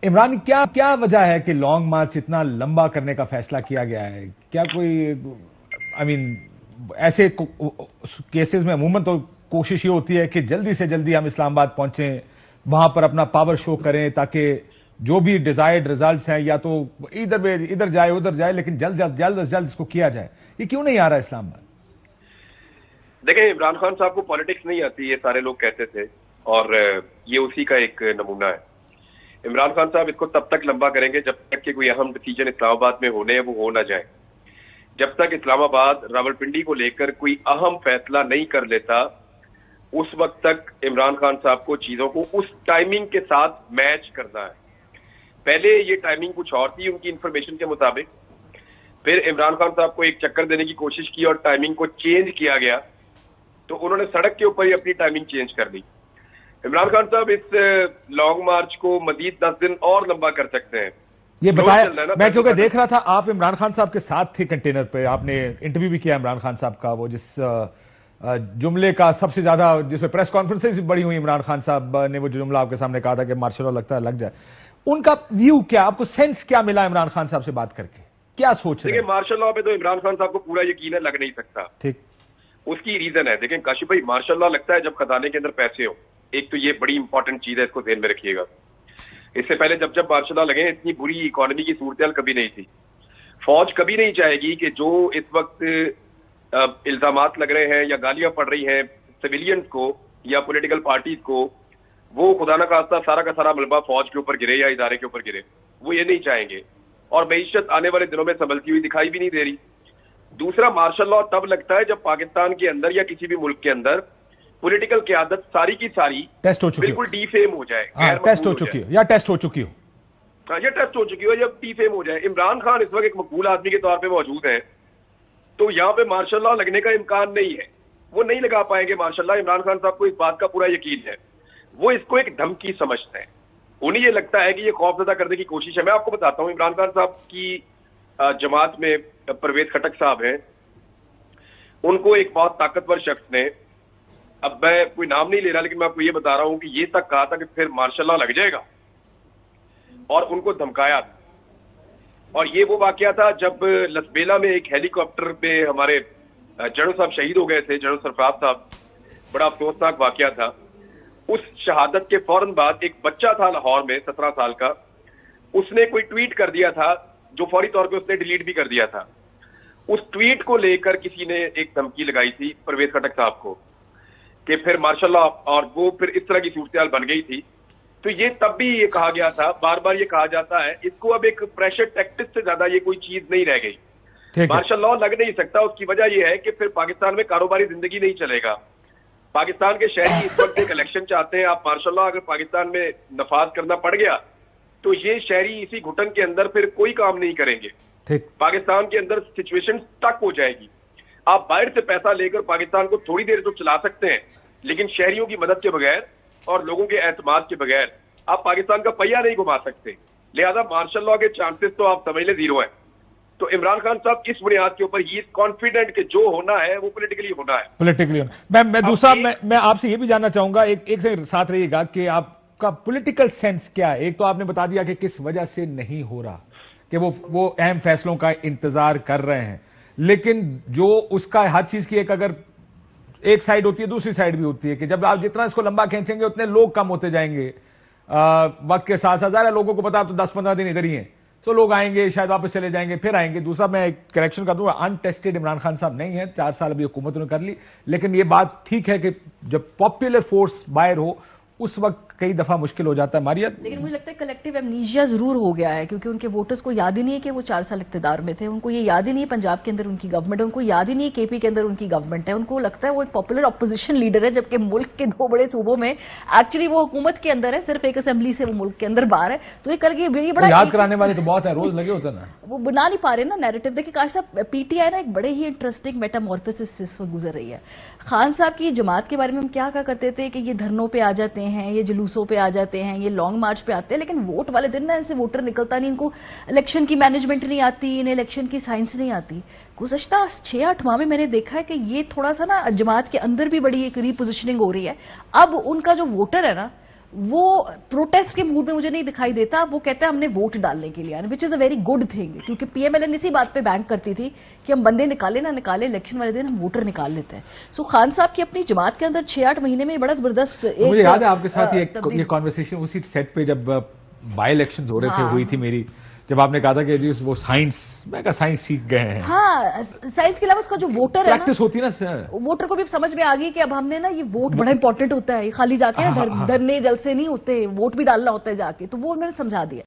عمران کیا کیا وجہ ہے کہ لانگ مارچ اتنا لمبا کرنے کا فیصلہ کیا گیا ہے؟ کیا کوئی ایسے کیسز میں عموماً تو کوشش یہ ہوتی ہے کہ جلدی سے جلدی ہم اسلام آباد پہنچیں، وہاں پر اپنا پاور شو کریں تاکہ جو بھی ڈیزائرڈ ریزلٹس ہیں یا تو ادھر جائے ادھر جائے، لیکن جلد از جلد اس کو کیا جائے. یہ کیوں نہیں آ رہا اسلام آباد؟ دیکھیں، عمران خان صاحب کو پالیٹکس نہیں آتی، یہ سارے لوگ کہتے تھے، اور یہ اسی کا ایک نمونہ ہے. عمران خان صاحب اس کو تب تک لمبا کریں گے جب تک کہ کوئی اہم ڈیسیجن اسلام آباد میں ہونے ہیں وہ ہو نہ جائے. جب تک اسلام آباد راولپنڈی کو لے کر کوئی اہم فیصلہ نہیں کر لیتا، اس وقت تک عمران خان صاحب کو چیزوں کو اس ٹائمنگ کے ساتھ میچ کرنا ہے. پہلے یہ ٹائمنگ کچھ اور تھی ان کی انفارمیشن کے مطابق، پھر عمران خان صاحب کو ایک چکر دینے کی کوشش کی اور ٹائمنگ کو چینج کیا گیا، تو انہوں نے سڑک کے اوپر ہی اپنی ٹائمنگ چینج کر دی. عمران خان صاحب اس لانگ مارچ کو مزید 10 دن اور لمبا کر سکتے ہیں. یہ بتایا میں کیونکہ دیکھ رہا تھا آپ عمران خان صاحب کے ساتھ تھے کنٹینر پہ، آپ نے انٹرویو بھی کیا عمران خان صاحب کا، وہ جس جملے کا سب سے زیادہ جس پہ پریس کانفرنسز بڑی ہوئی، عمران خان صاحب نے وہ جملہ آپ کے سامنے کہا تھا کہ مارشل لا لگتا ہے لگ جائے. ان کا ویو کیا، آپ کو سینس کیا ملا عمران خان صاحب سے بات کر کے؟ کیا سوچ رہے ہیں؟ دیکھیں، مارشل لا پہ تو عمران خان صاحب کو پورا یقین ہے، لگ نہیں سکتا. ٹھیک، اس کی ریزن ہے. دیکھیں کاشف بھائی، مارشل لا لگتا ہے جب خزانے کے اندر پیسے ہو. ایک تو یہ بڑی امپورٹنٹ چیز ہے، اس کو ذہن میں رکھیے گا. اس سے پہلے جب مارشل لا لگے اتنی بری اکانومی کی صورتحال کبھی نہیں تھی. فوج کبھی نہیں چاہے گی کہ جو اس وقت الزامات لگ رہے ہیں یا گالیاں پڑ رہی ہیں سویلینز کو یا پولیٹیکل پارٹیز کو، وہ خدا نہ خواستہ سارا کا سارا ملبہ فوج کے اوپر گرے یا ادارے کے اوپر گرے. وہ یہ نہیں چاہیں گے، اور معیشت آنے والے دنوں میں سنبھلتی ہوئی دکھائی بھی نہیں دے رہی. دوسرا، مارشل لا تب لگتا ہے جب پاکستان کے اندر یا کسی بھی ملک کے اندر پولیٹیکل قیادت ساری کی ساری ٹیسٹ ہو چکی، بالکل ڈی فیم ہو جائے، ٹیسٹ ہو چکی ہو یا ٹیسٹ ہو چکی ہو. یہ ٹیسٹ ہو چکی ہو، جب ڈی فیم ہو جائے. عمران خان اس وقت ایک مقبول آدمی کے طور پہ موجود ہیں، تو یہاں پہ مارشل لا لگنے کا امکان نہیں ہے. وہ نہیں لگا پائیں گے مارشل لا. عمران خان صاحب کو اس بات کا پورا یقین ہے. وہ اس کو ایک دھمکی سمجھتے ہیں. انہیں یہ لگتا ہے کہ یہ خوف زدہ کرنے کی کوشش ہے. میں آپ کو بتاتا ہوں، عمران خان صاحب کی جماعت میں پرویز خٹک صاحب ہیں، ان کو ایک بہت طاقتور شخص نے، اب میں کوئی نام نہیں لے رہا لیکن میں آپ کو یہ بتا رہا ہوں کہ یہ تک کہا تھا کہ پھر مارشل لا لگ جائے گا، اور ان کو دھمکایا. اور یہ وہ واقعہ تھا جب لسبیلا میں ایک ہیلی کاپٹر پہ ہمارے جنرل صاحب شہید ہو گئے تھے، جنرل سرفراز صاحب. بڑا افسوسناک واقعہ تھا. اس شہادت کے فوراً بعد ایک بچہ تھا لاہور میں 17 سال کا، اس نے کوئی ٹویٹ کر دیا تھا جو فوری طور پہ اس نے ڈیلیٹ بھی کر دیا تھا. اس ٹویٹ کو لے کر کسی نے ایک دھمکی لگائی تھی پرویز خٹک صاحب کو کہ پھر مارشل لا، اور وہ پھر اس طرح کی صورتحال بن گئی تھی. تو یہ تب بھی یہ کہا گیا تھا، بار بار یہ کہا جاتا ہے. اس کو اب ایک پریشر ٹیکٹک سے زیادہ یہ کوئی چیز نہیں رہ گئی. مارشل لا لگ نہیں سکتا. اس کی وجہ یہ ہے کہ پھر پاکستان میں کاروباری زندگی نہیں چلے گا. پاکستان کے شہری اس وقت ایک الیکشن چاہتے ہیں. آپ مارشل لا اگر پاکستان میں نفاذ کرنا پڑ گیا تو یہ شہری اسی گھٹن کے اندر پھر کوئی کام نہیں کریں گے. پاکستان کے اندر سچویشن تک ہو جائے گی. آپ باہر سے پیسہ لے کر پاکستان کو تھوڑی دیر تو چلا سکتے ہیں، لیکن شہریوں کی مدد کے بغیر اور لوگوں کے اعتماد کے بغیر آپ پاکستان کا پہیہ نہیں گھما سکتے. لہذا مارشل لا کے چانسز تو آپ سمجھ لیں زیرو ہیں. تو عمران خان صاحب اس بنیاد کے اوپر ہی کانفیڈنٹ کہ جو ہونا ہے وہ پولیٹیکلی ہونا ہے. پولیٹیکلی میں دوسرا میں آپ سے یہ بھی جاننا چاہوں گا، ایک سے ساتھ رہیے گا کہ آپ کا پولیٹیکل سینس کیا ہے. ایک تو آپ نے بتا دیا کہ کس وجہ سے نہیں ہو رہا، کہ وہ اہم فیصلوں کا انتظار کر رہے ہیں، لیکن جو اس کا ہر چیز کی اگر ایک سائیڈ ہوتی ہے دوسری سائیڈ بھی ہوتی ہے کہ جب آپ جتنا اس کو لمبا کھینچیں گے اتنے لوگ کم ہوتے جائیں گے وقت کے ساتھ. ظاہر ہے لوگوں کو پتا تو 10-15 دن ادھر ہی ہیں، تو لوگ آئیں گے، شاید واپس چلے جائیں گے، پھر آئیں گے. دوسرا میں ایک کریکشن کر دوں گا، انٹیسٹڈ عمران خان صاحب نہیں ہے. 4 سال ابھی حکومت نے کر لی، لیکن یہ بات ٹھیک ہے کہ جب پاپولر فورس باہر ہو اس وقت کئی دفعہ مشکل ہو جاتا ہے. ماریا، لیکن مجھے لگتا ہے کلیکٹیو ایمنیشیا ضرور ہو گیا ہے، کیونکہ ان کے ووٹرز کو یاد ہی نہیں ہے کہ وہ 4 سال اقتدار میں تھے. ان کو یہ یاد ہی نہیں ہے پنجاب کے اندر ان کی گورنمنٹ ہے، ان کو یاد ہی نہیں ہے کے پی کے اندر ان کی گورنمنٹ ہے. ان کو لگتا ہے وہ ایک پاپولر اپوزیشن لیڈر ہے، جبکہ ملک کے 2 بڑے صوبوں میں ایکچولی وہ حکومت کے اندر ہے، صرف ایک اسمبلی سے وہ ملک کے اندر باہر ہے. تو یہ کر کے یہ بڑا یاد کرانے والے تو بہت ہیں، روز لگے ہوتے نا، وہ بنا نہیں پا رہے نا نیریٹو. دیکھیں کاش صاحب، پی ٹی آئی نا ایک بڑے ہی انٹرسٹنگ میٹامورفسس سے اس وقت گزر رہی ہے. خان صاحب کی جماعت کے بارے میں ہم کیا کرتے تھے کہ یہ دھرنوں پہ آ جاتے ہیں، یہ جلوسوں پہ آ جاتے ہیں، یہ لانگ مارچ پہ آتے ہیں، لیکن ووٹ والے دن نا ان سے ووٹر نکلتا نہیں. ان کو الیکشن کی مینجمنٹ نہیں آتی، انہیں الیکشن کی سائنس نہیں آتی. گزشتہ 6-8 ماہ میں نے دیکھا ہے کہ یہ تھوڑا سا نا جماعت کے اندر بھی بڑی ایک ری پوزیشننگ ہو رہی ہے. اب ان کا جو ووٹر ہے نا وہ پروٹیسٹ کے موڈ میں مجھے نہیں دکھائی دیتا. وہ کہتا ہے ہم نے ووٹ ڈالنے کے لیے, وچ از اے ویری گڈ تھنگ, کیونکہ پی ایم ایل این اسی بات پہ بینک کرتی تھی کہ ہم بندے نکالے نہ نکالے, الیکشن والے دن ہم ووٹر نکال لیتے ہیں. سو خان صاحب کی اپنی جماعت کے اندر 6-8 مہینے میں بڑا زبردست مجھے یاد ہے آپ کے ساتھ یہ کانورسیشن اسی سیٹ پہ جب بائی الیکشنز ہو رہے تھے ہوئی تھی میری, جب آپ نے کہا تھا کہ جی وہ سائنس, میں کہا سائنس سیکھ گئے ہیں. ہاں, سائنس کے علاوہ اس کا جو ووٹر ہے نا, پریکٹس ہوتی نا سر, ووٹر کو بھی سمجھ میں آ گئی کہ اب ہم نے نا یہ ووٹ بڑا امپورٹنٹ ہوتا ہے, یہ خالی جا کے دھرنے جلسے نہیں ہوتے, ووٹ بھی ڈالنا ہوتا ہے جا کے, تو وہ میں نے سمجھا دیا.